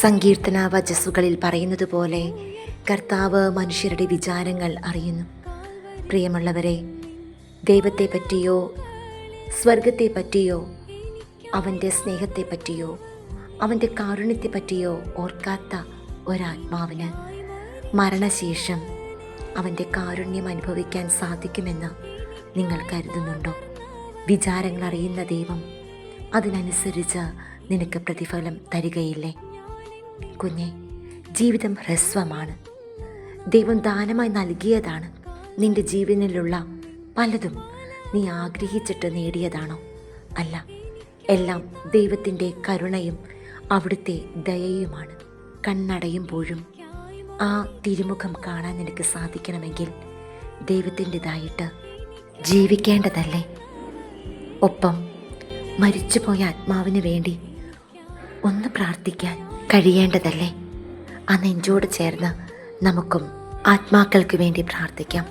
സങ്കീർത്തന വചസ്സുകളിൽ പറയുന്നത് പോലെ കർത്താവ് മനുഷ്യരുടെ വിചാരങ്ങൾ അറിയുന്നു. പ്രിയമുള്ളവരെ, ദൈവത്തെ പറ്റിയോ സ്വർഗത്തെ പറ്റിയോ അവൻ്റെ സ്നേഹത്തെ പറ്റിയോ അവൻ്റെ കാരുണ്യത്തെ പറ്റിയോ ഓർക്കാത്ത ഒരാത്മാവിന് മരണശേഷം അവൻ്റെ കാരുണ്യം അനുഭവിക്കാൻ സാധിക്കുമെന്ന് നിങ്ങൾ കരുതുന്നുണ്ടോ? വിചാരങ്ങൾ അറിയുന്ന ദൈവം അതിനനുസരിച്ച് നിനക്ക് പ്രതിഫലം തരികയില്ലേ? കുഞ്ഞെ, ജീവിതം ഹ്രസ്വമാണ്. ദൈവം ദാനമായി നൽകിയതാണ്. നിന്റെ ജീവനിലുള്ള പലതും നീ ആഗ്രഹിച്ചിട്ട് നേടിയതാണോ? അല്ല, എല്ലാം ദൈവത്തിൻ്റെ കരുണയും അവിടുത്തെ ദയയുമാണ്. കണ്ണടയുമ്പോഴും ആ തിരുമുഖം കാണാൻ നിനക്ക് സാധിക്കണമെങ്കിൽ ദൈവത്തിൻ്റെതായിട്ട് ജീവിക്കേണ്ടതല്ലേ? ഒപ്പം മരിച്ചുപോയ ആത്മാവിന് വേണ്ടി ഒന്ന് പ്രാർത്ഥിക്കാൻ കഴിയേണ്ടതല്ലേ? ആ നെഞ്ചോട് ചേർന്ന് നമുക്കും ആത്മാക്കൾക്ക് വേണ്ടി പ്രാർത്ഥിക്കാം.